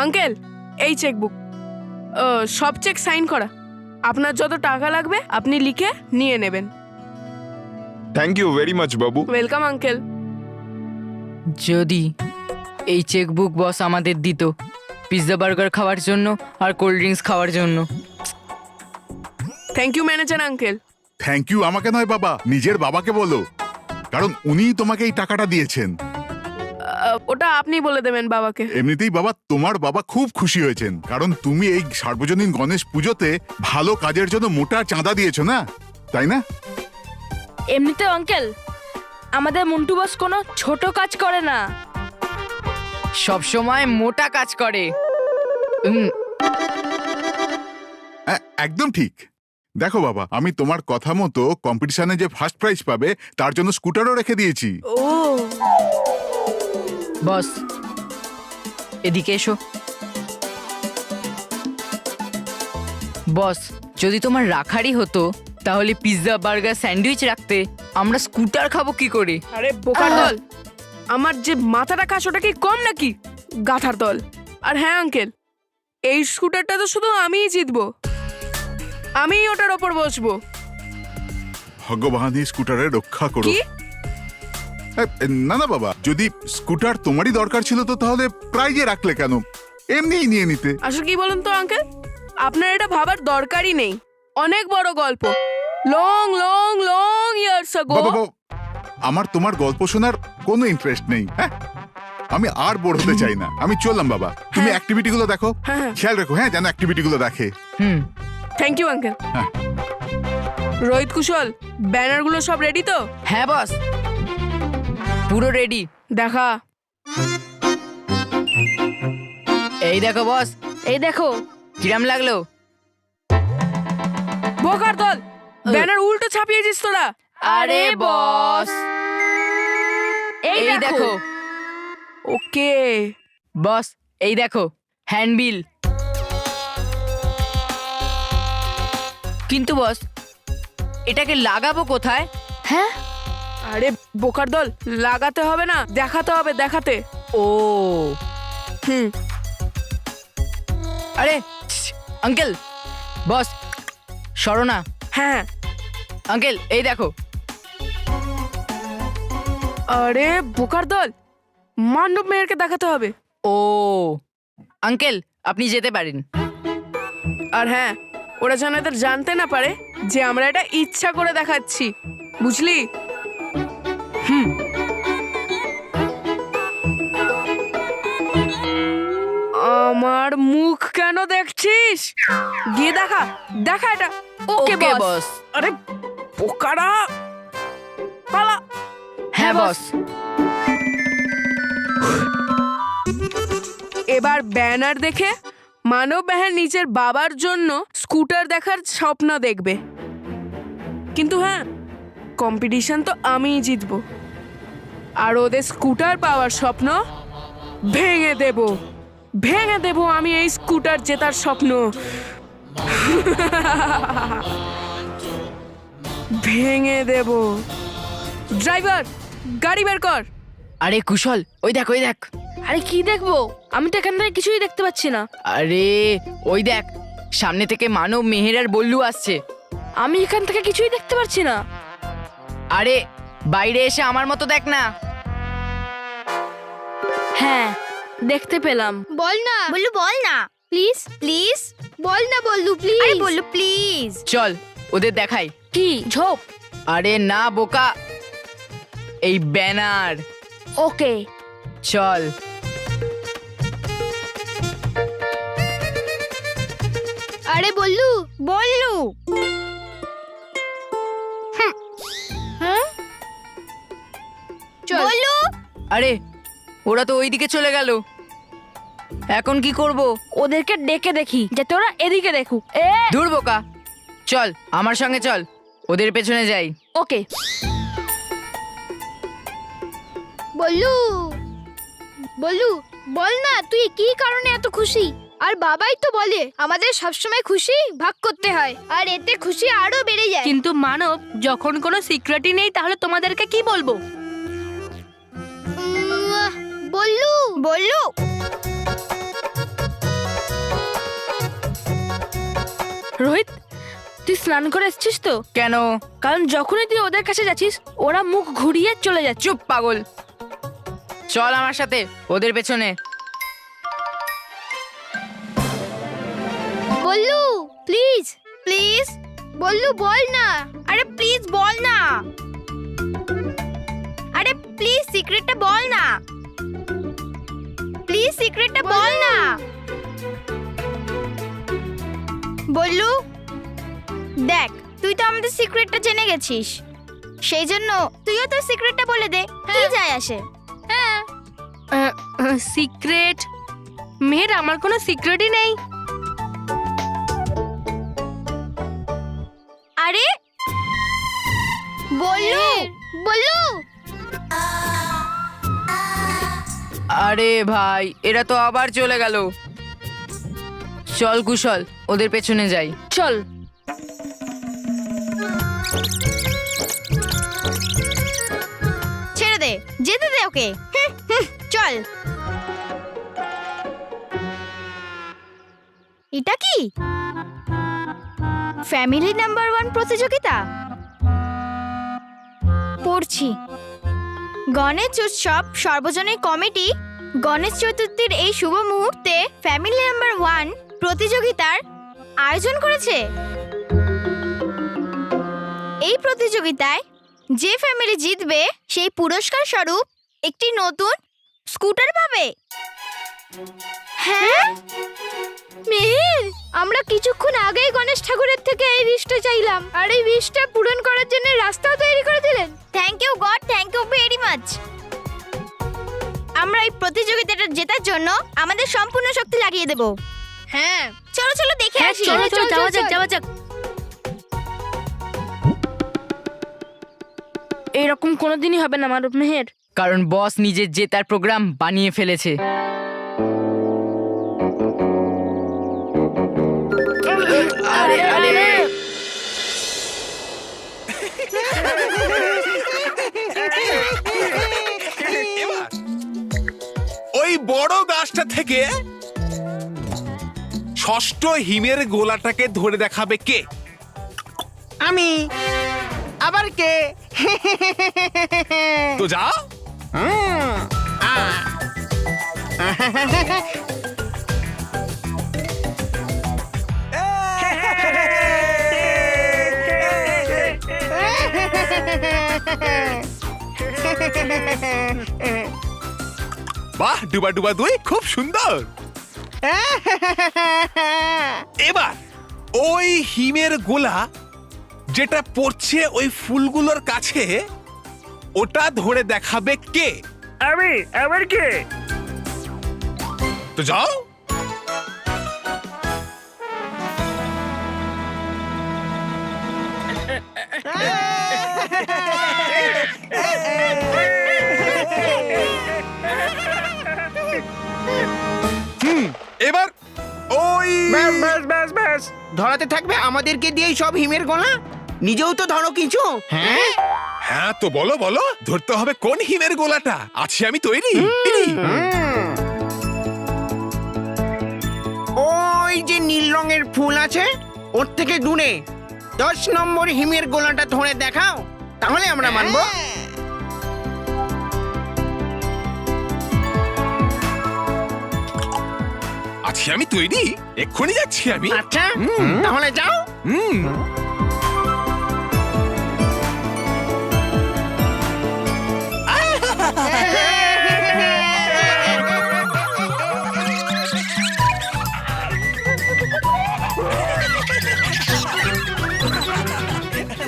Uncle, এই chequebook, সব check sign করা। আপনার যত টাকা লাগবে আপনি লিখে নিয়ে নেবেন। Thank you very much Babu. Welcome uncle. যদি এই চেকবুক বস আমাদের দিত পিৎজা বার্গার খাওয়ার জন্য আর কোল্ড ড্রিঙ্কস খাওয়ার জন্য। Thank you manager uncle. Thank you আমাকে নয় বাবা, নিজের বাবাকে বলো, কারণ উনিই তোমাকে এই টাকাটা দিয়েছেন। ওটা আপনি বলে দেবেন বাবাকে। এমনিতেই বাবা, তোমার বাবা খুব খুশি হয়েছেন, কারণ তুমি এই সার্বজনীন গণেশ পুজোতে ভালো কাজের জন্য মোটা চাঁদা দিয়েছো না, তাই না? এমনিতে আঙ্কেল, আমাদের মন্টু বস কোনো ছোট কাজ করে না। সব সময় মোটা কাজ করে। একদম ঠিক। দেখো বাবা, আমি তোমার কথা মতো কম্পিটিশনে যে ফার্স্ট প্রাইজ পাবে তার জন্য স্কুটারও রেখে দিয়েছি। ও বস এদিকে এসো। বস, যদি তোমার রাখারই হতো তাহলে পিৎজা বার্গার স্যান্ডউইচ রাখতে, আমরা স্কুটার খাবো কি করে? আরে বোকার দল, আমার যে মাথাটা খাস ওটা কি কম নাকি, গাধার দল। আর হ্যাঁ আঙ্কেল, এই স্কুটারটা তো শুধু আমিই জিতবো, আমিই ওটার ওপর বসবো। ভগবান এই স্কুটারে রক্ষা করো। কি? না না বাবা, যদি স্কুটার তোমারই দরকার ছিল তো তাহলে প্রাইজে রাখলে কেন, এমনিই নিয়ে নিতে। আসলে কি বলুন তো আঙ্কেল, আপনার এটা ভাবার দরকারই নেই। অনেক বড় গল্প, লং লং লং ইয়ার্স আগো। বাবা, আমার তোমার গল্প শোনার কোনো ইন্টারেস্ট নেই। হ্যাঁ, আমি আর বোর হতে চাই না। আমি চললাম বাবা, তুমি হ্যাঁ। অ্যাক্টিভিটি গুলো দেখো, হ্যাঁ, হ্যাঁ। খেয়াল রেখো, হ্যাঁ, যেন অ্যাক্টিভিটি গুলো দেখে। Thank you uncle. হ্যাঁ। রোহিত, কুশল, ব্যানারগুলো সব রেডি তো? হ্যাঁ বস, পুরো রেডি। দেখা। এই দেখো বস, এই দেখো। কিরাম লাগলো? বোকার দল, ব্যানার উল্টো ছাপিয়েছিস তোরা। আরে বস, এই এই দেখো ওকে বস, এই দেখো হ্যান্ডবিল। কিন্তু বস, এটাকে লাগাবো কোথায়? হ্যাঁ, আরে বোকার দল, লাগাতে হবে না, দেখাতে হবে, দেখাতে। ও হুম। আরে আঙ্কেল, বস সরো না। হ্যাঁ। আঙ্কেল এই দেখো। আরে বোকার দল, মান্ডব মেয়েরকে দেখাতে হবে। ও আঙ্কেল, আপনি যেতে পারেন। আর হ্যাঁ, ওরা যেন এদের জানতে না পারে যে আমরা এটা ইচ্ছা করে দেখাচ্ছি, বুঝলি? আমার মুখ কেন দেখছিস? গিয়ে দেখা, দেখা এটা। ওকে বস। আরে বোকারা, পালা। হ্যাঁ বস। এবার ব্যানার দেখে মানব মেহের নিজের বাবার জন্য স্কুটার দেখার স্বপ্ন দেখবে। কিন্তু হ্যাঁ, কম্পিটিশন তো আমিই জিতবো, আর ওদের স্কুটার পাওয়ার স্বপ্ন ভেঙে দেব, ভেঙে দেব আমি এই স্কুটার জেতার স্বপ্ন। ভেঙে দেব। ড্রাইভার, গাড়ি বের কর। আরে কুশল, ওই দেখ ওই দেখ। আরে কি দেখবো, আমি তো এখান থেকে কিছুই দেখতে পাচ্ছি না। আরে ওই দেখ, সামনে থেকে মানব মেহের আর বল্লু আসছে। আমি এখান থেকে কিছুই দেখতে পাচ্ছি না। আরে বাইরে এসে আমার মতো দেখ না। হ্যাঁ, দেখতে পেলাম। বল না বল্লু, বল না প্লিজ, প্লিজ বল না বল্লু, প্লিজ। আরে বল্লু প্লিজ। চল ওদের দেখাই। কি ঝোপ? আরে না বোকা, এই ব্যানার। ওকে চল। আরে বল্লু, বল্লু। হ্যাঁ, চল বল্লু। আরে ওরা তো ওইদিকে চলে গেল, এখন কি করব? ওদেরকে ডেকে দেখি যাতে ওরা এদিকে দেখুক। দূর বোকা, চল আমার সঙ্গে চল, ওদের পেছনে যাই। ওকে। বল্লু, বল্লু বল না তুই কি কারণে এত খুশি? আর বাবাই তো বলে আমাদের সবসময় খুশি ভাগ করতে হয়, আর এতে খুশি আরো বেড়ে যায়। কিন্তু মানব, যখন কোনো সিক্রেটই নেই তাহলে তোমাদেরকে কি বলবো? বল্লু, বল্লু রোহিত, তুই স্নান করে এসছিস তো? কেন? কারণ যখনই তুই ওদের কাছে যাচ্ছিস ওরা মুখ ঘুরিয়ে চলে যাচ্ছে। চুপ পাগল, চল আমার সাথে ওদের পেছনে। বল্লু প্লিজ প্লিজ, বল্লু বল না। আরে প্লিজ বল না, আরে প্লিজ সিক্রেটটা বল না, প্লিজ সিক্রেটটা বল না। বল্লু দেখ, তুই তো আমাদের সিক্রেটটা জেনে গেছিস, সেই জন্য তুইও তোর সিক্রেটটা বলে দে, কি যায় আসে। হ্যাঁ সিক্রেট? মেহের, আমার কোনো সিক্রেটই নেই। আরে বল্লু বল্লু, আরে ভাই, এরা তো আবার চলে গেল। চল কুশল, ওদের পেছনে যাই। চল। ছেড়ে দে, যেতে দে ওকে। চল। এটা কি ফ্যামিলি নাম্বার 1 প্রতিযোগিতা? পড়ছি, গণেশ উৎসব সর্বজনীন কমিটি গণেশ চতুর্থীর এই শুভ মুহূর্তে ফ্যামিলি নাম্বার 1 প্রতিযোগিতার আয়োজন করেছে। এই প্রতিযোগিতায় যে ফ্যামিলি জিতবে সেই পুরস্কার স্বরূপ একটি নতুন স্কুটার পাবে। হ্যাঁ মেহের, আমরা কিছুক্ষণ আগেই গণেশ ঠাকুরের থেকে এই উইশটা চাইলাম, আর এই উইশটা পূরণ করার জন্য রাস্তাও তৈরি করে দিলেন। Thank you God, thank you very much. আমরা এই প্রতিযোগিতাটা জেতার জন্য আমাদের সম্পূর্ণ শক্তি লাগিয়ে দেব। হ্যাঁ চলো চলো দেখে আসি। চলো চলো, যাওয়া যাক যাওয়া যাক। এরকম কোনোদিনই হবে না মারুফ মেহের। কারণ বস নিজের জেতার প্রোগ্রাম বানিয়ে ফেলেছে। আরে আরে ওই বড় গাছটা থেকে ষষ্ঠ হিমের গোলাটাকে ধরে দেখাবে কে? আমি। আবার কে? তো যাও। বাহ, ডুবা ডুবা দুই, খুব সুন্দর। এবার ওই হিমের গোলা যেটা পড়ছে ওই ফুলগুলোর কাছে, ওটা ধরে দেখাবে কে? আমি। আবার কে? তো যাও। এবার ওই ব্যাস ব্যাস ব্যাস ব্যাস, ধরাতে থাকবে আমাদেরকে দিয়েই সব হিমের গোলা। নিজেও তো ধরো কিছু। হ্যাঁ হ্যাঁ, তো বলো বলো, ধরতে হবে কোন হিমের গোলাটা। আছি আমি তৈরি। ওই যে নীল রঙের ফুল আছে ওর থেকে দূরে 10 নম্বর হিমের গোলাটা ধরে দেখাও, তাহলে আমরা মানবো। আছি আমি তৈরি, এক্ষুনি যাচ্ছি আমি। আচ্ছা তাহলে যাও।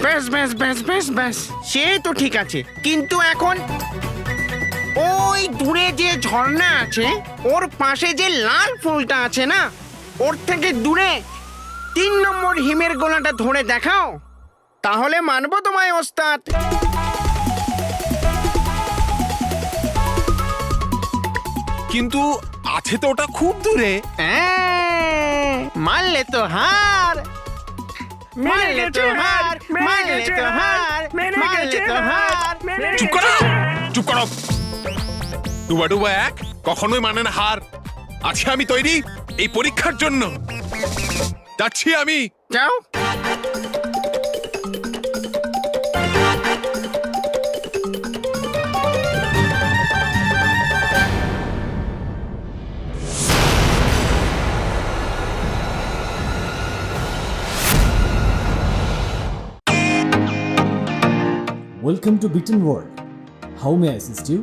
ব্যাস ব্যাস ব্যাস ব্যাস ব্যাস, সে তো ঠিক আছে, কিন্তু এখন ওই দূরে যে ঝর্ণা আছে ওর পাশে যে লাল ফুলটা আছে না, ওর থেকে দূরে 3 নম্বর হিমের গোলাটা ধরে দেখাও, তাহলে মানবো তোমায় ওস্তাদ। কিন্তু আছে তো ওটা খুব দূরে। মানলে তো হার, মানলে তো হার, মানলে তো হার, মানলে তো হার। চুপ করো, চুপ করো। ডুবা ডুবা এক কখনোই মানে না হার। আছি আমি তৈরি এই পরীক্ষার জন্য। যাচ্ছি আমি। যাও। Welcome to Beaton world. How may assist you?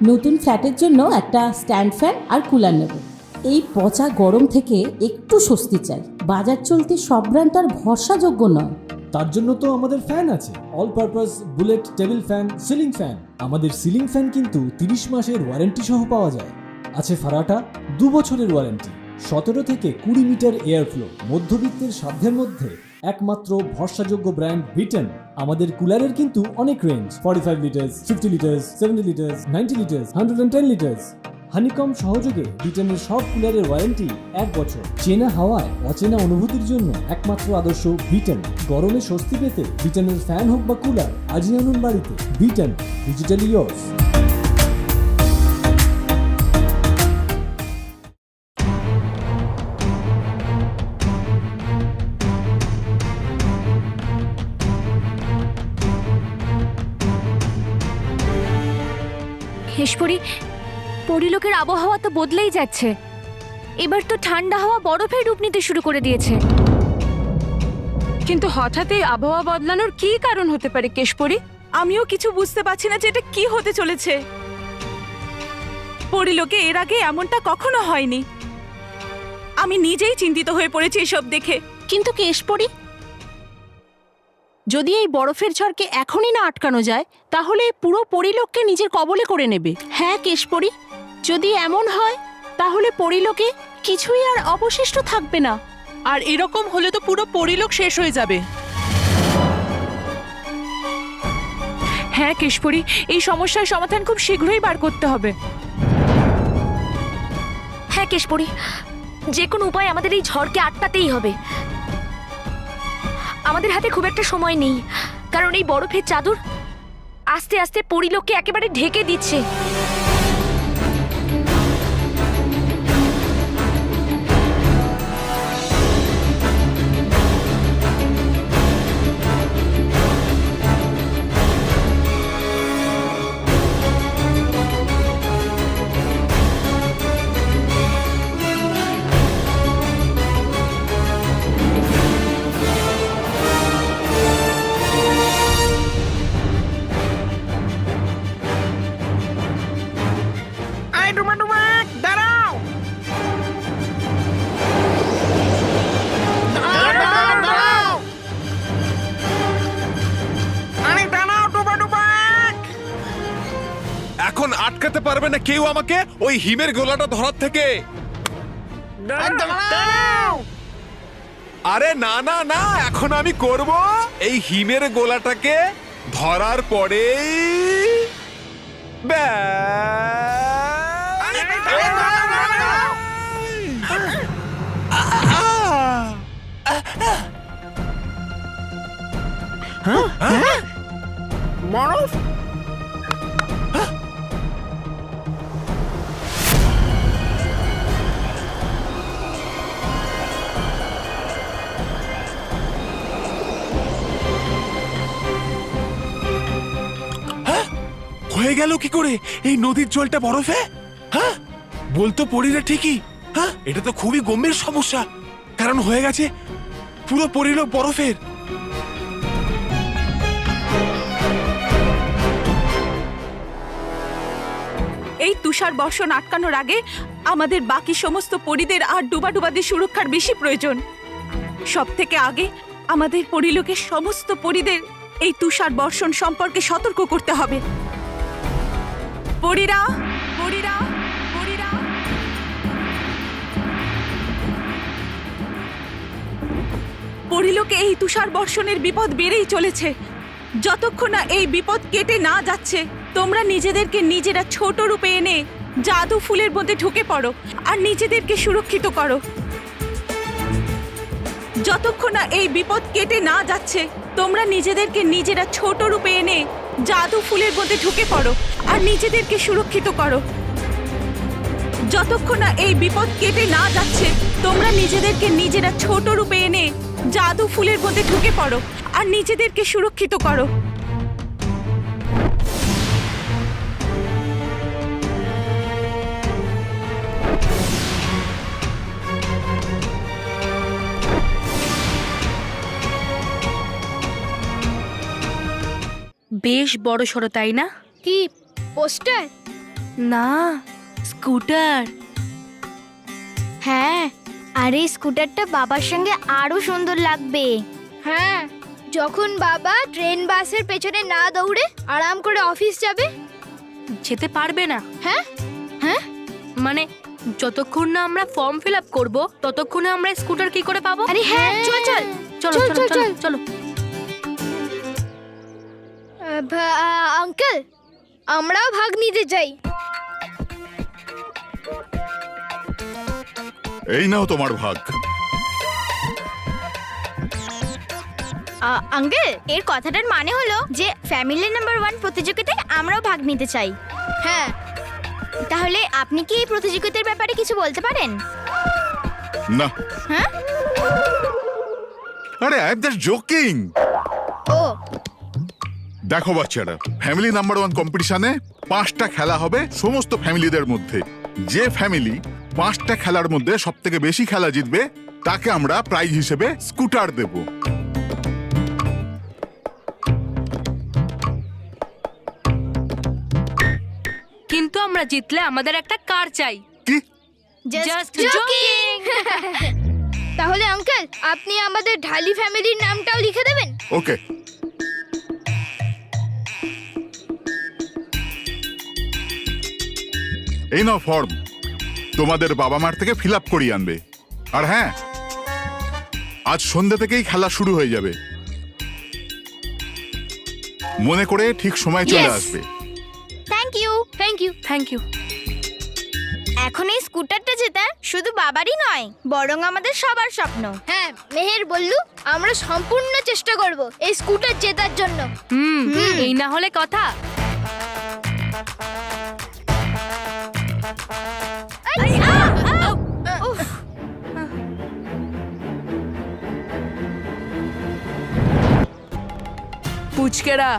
নতুন ফ্ল্যাটের জন্য একটা স্ট্যান্ড ফ্যান আর কুলার নেব। এই পচা গরম থেকে একটু স্বস্তি চাই। বাজার চলতে সব ব্র্যান্ড তো আর ভরসাযোগ্য নয়। তার জন্য তো আমাদের ফ্যান আছে, all purpose bullet table fan, ceiling fan. আমাদের সিলিং ফ্যান কিন্তু 30 মাসের ওয়ারেন্টি সহ পাওয়া যায়। আছে ফারাটা 2 বছরের ওয়ারেন্টি, 17 থেকে 20 মিটার এয়ার ফ্লো, মধ্যবিত্তের সাধ্যের মধ্যে একমাত্র ভরসাযোগ্য ব্র্যান্ড বিটন। আমাদের কুলারের কিন্তু অনেক range, 45 litres, 50 litres, 70 litres, 90 litres, 110 litres. Honeycomb সহযোগে বিটনের সব কুলারের ওয়ারেন্টি 1 বছর। চেনা হাওয়ায় অচেনা অনুভূতির জন্য একমাত্র আদর্শ বিটন। গরমে স্বস্তি পেতে বিটনের ফ্যান হোক বা কুলার, আজই আনুন বাড়িতে। বিটন, ডিজিটালি ইয়ার্স। হেশপরি, পরিলোকের আবহাওয়া তো বদলেই যাচ্ছে। এবার তো ঠান্ডা হাওয়া বরফে ডুব নিতে শুরু করে দিয়েছে। কিন্তু হঠাৎ এই আবহাওয়া বদলানোর কি কারণ হতে পারে কেশপরি? আমিও কিছু বুঝতে পারছি না যে এটা কি হতে চলেছে। পরিলোকে এর আগে এমনটা কখনো হয়নি। আমি নিজেই চিন্তিত হয়ে পড়েছি এসব দেখে। কিন্তু কেশপরি, যদি এই বরফের ঝড়কে এখনই না আটকানো যায় তাহলে পুরো পরিলোককে নিজের কবলে করে নেবে। হ্যাঁ কেশপরি, যদি এমন হয় তাহলে পরিলোকে কিছুই আর অবশিষ্ট থাকবে না। আর এরকম হলে তো পুরো পরিলোক শেষ হয়ে যাবে। হ্যাঁ কেশপরি, এই সমস্যার সমাধান খুব শীঘ্রই বার করতে হবে। হ্যাঁ কেশপরি, যে কোনো উপায় আমাদের এই ঝড়কে আটকাতেই হবে। আমাদের হাতে খুব একটা সময় নেই, কারণ এই বরফের চাদর আস্তে আস্তে পরিলোককে একেবারে ঢেকে দিচ্ছে। আরে ডুবা ডুবা, দাঁড়াও। দাঁড়াও, দাঁড়াও। আরে দাঁড়াও ডুবা ডুবা। এখন আটকাতে পারবে না কেউ আমাকে ওই হিমের গোলাটা ধরার থেকে। দাঁড়াও। আরে না না না, এখন আমি করব এই হিমের গোলাটাকে ধরার পরেই বরফ? হয়ে গেল কি করে এই নদীর জলটা বরফে? হ্যাঁ, বলতো পরিরা ঠিকই। হ্যাঁ, এটা তো খুবই গম্ভীর সমস্যা, কারণ হয়ে গেছে পুরো পরিলোক বরফের। এই তুষার বর্ষণ আটকানোর আগে আমাদের বাকি সমস্ত পরিদের আর ডুবাডুবাদের সুরক্ষার বেশি প্রয়োজন। সব থেকে আগে আমাদের পরিলোকের সমস্ত পরিদের এই তুষার বর্ষণ সম্পর্কে সতর্ক করতে হবে। পরিরা, পরিরা, পরিরা। পরিলোকে এই তুষার বর্ষণের বিপদ বেড়েই চলেছে। যতক্ষণ না এই বিপদ কেটে না যাচ্ছে, তোমরা নিজেদেরকে নিজেরা ছোট রূপে এনে জাদু ফুলের মধ্যে ঢুকে পড়ো আর নিজেদেরকে সুরক্ষিত করো। যতক্ষণ না এই বিপদ কেটে না যাচ্ছে, তোমরা নিজেদেরকে নিজেরা ছোট রূপে এনে জাদু ফুলের মধ্যে ঢুকে পড়ো আর নিজেদেরকে সুরক্ষিত করো। যতক্ষণ না এই বিপদ কেটে না যাচ্ছে, তোমরা নিজেদেরকে নিজেরা ছোট রূপে এনে জাদু ফুলের মধ্যে ঢুকে পড়ো আর নিজেদেরকে সুরক্ষিত করো। বেশ বড় সড়ো, তাই না? কি পোস্টার? না, স্কুটার। হ্যাঁ, আর এই স্কুটারটা বাবার সঙ্গে আরো সুন্দর লাগবে। হ্যাঁ, যখন বাবা ট্রেন বাসের পেছনে না দৌড়ে আরাম করে অফিস যাবে। যেতে পারবে না। হ্যাঁ হ্যাঁ, মানে যতক্ষণ না আমরা ফর্ম ফিল আপ করবো ততক্ষণে আমরা স্কুটার কি করে পাবো? আরে হ্যাঁ, চল চল চলো চল, চলো চল, চলো চল। চলো। আঙ্কেল, আমরাও ভাগ নিতে চাই। এই নাও তোমার ভাগ। আঙ্কেল, এর কথাটার মানে হলো যে ফ্যামিলি নাম্বার 1 প্রতিযোগিতায় আমরাও ভাগ নিতে চাই। হ্যাঁ, তাহলে আপনি কি এই প্রতিযোগিতার ব্যাপারে কিছু বলতে পারেন? না। হ্যাঁ? আরে আই এম জাস্ট জোকিং। ও, দেখো বাচ্চারা, ফ্যামিলি নাম্বার 1 কম্পিটিশনে 5টা খেলা হবে সমস্ত ফ্যামিলিদের মধ্যে। যে ফ্যামিলি 5টা খেলার মধ্যে সব থেকে বেশি খেলা জিতবে তাকে আমরা প্রাইজ হিসেবে স্কুটার দেব। কিন্তু আমরা জিতলে আমাদের একটা কার চাই। কি? Just joking! তাহলে আঙ্কেল, আপনি আমাদের ঢালি ফ্যামিলির নামটাও লিখে দেবেন? ওকে। এই নাও ফর্ম, তোমাদের বাবা মার থেকে ফিল আপ করিয়ে আনবে। আর হ্যাঁ, আজ সন্ধ্যা থেকেই খেলা শুরু হয়ে যাবে। মনে করে ঠিক সময় চলে Yes. আসবে। Thank you, thank you. Thank you. এখন এই স্কুটারটা জেতা শুধু বাবারই নয়, বরং আমাদের সবার স্বপ্ন। হ্যাঁ, মেহের বললু, আমরা সম্পূর্ণ চেষ্টা করব এই স্কুটার জেতার জন্য। এই না হলে কথা। পুচকেরা,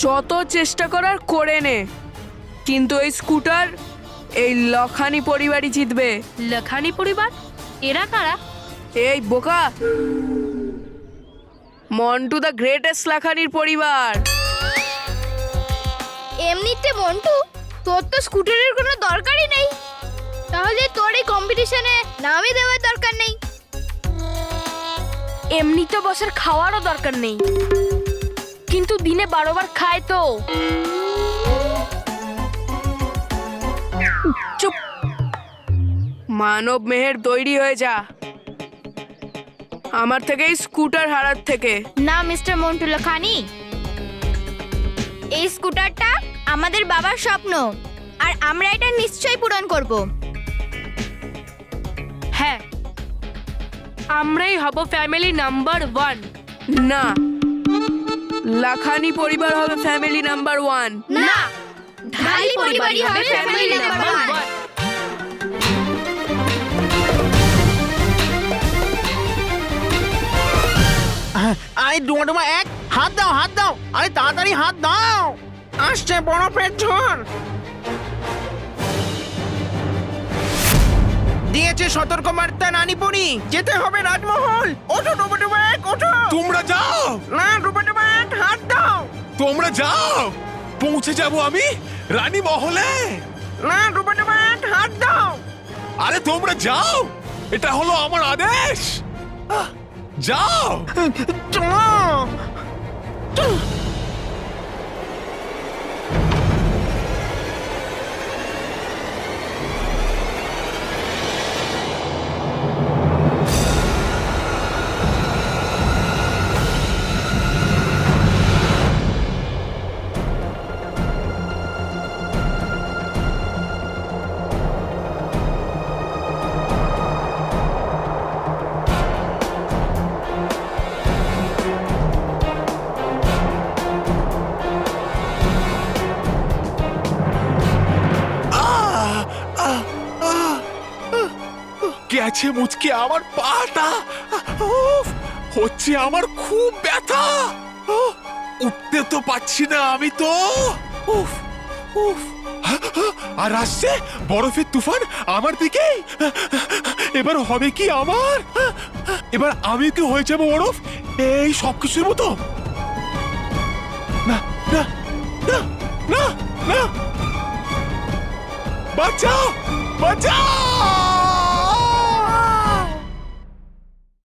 যত চেষ্টা করার করে নে, কিন্তু এই স্কুটার এই লখানি পরিবারই জিতবে। লখানি পরিবার? এরা কারা? এই বোকা, মন্টু দ্য গ্রেটেস্ট লাখানির পরিবার। এমনিতে মন্টু, তোর তো স্কুটারের কোনো দরকারই নেই, তাহলে তোর এই কম্পিটিশনে নামই দেওয়ার দরকার নেই। এমনি তো বসের খাওয়ারও দরকার নেই, কিন্তু দিনে 12 বার খায় তো। চুপ। মানব মেহের তৈরি হয়ে যা, আমার থেকে এই স্কুটার হারার থেকে। না মিস্টার মন্টু লাখানি, এই স্কুটারটা আমাদের বাবার স্বপ্ন, আর আমরা এটা নিশ্চয়ই পূরণ করব। হ্যাঁ, আমরাই হব ফ্যামিলি নাম্বার 1। না, লাখানি পরিবার হবে ফ্যামিলি নাম্বার 1। না, ঢালি পরিবারই হবে ফ্যামিলি নাম্বার 1। আরে ডুমা ডুমা এক, হাত দাও হাত দাও, আরে তাড়াতাড়ি হাত দাও, আসছে বরফের ঝড়। দিয়েছে সতর্ক বার্তা রানীপুরি, যেতে হবে রাজমহল। ওঠো ডুমা ডুমা এক, ওঠো। তোমরা যাও, না ডুমা ডুমা এক, হাত দাও। তোমরা যাও, পৌঁছে যাব আমি রানী মহলে। না ডুমা ডুমা এক, হাত দাও। আরে তোমরা যাও, এটা হলো আমার আদেশ। যাও। চলো। গেছে মুচকে আমার পাটা। উফ, হচ্ছে আমার খুব ব্যথা। উঠতে তো পাচ্ছি না আমি তো। উফ উফ। আর আসছে বরফের তুফান আমার দিকে। এবার হবে কি আমার? এবার আমি কি হয়ে যাবো বরফ এই সবকিছুর মতো? না না না না না, বাঁচাও বাঁচাও।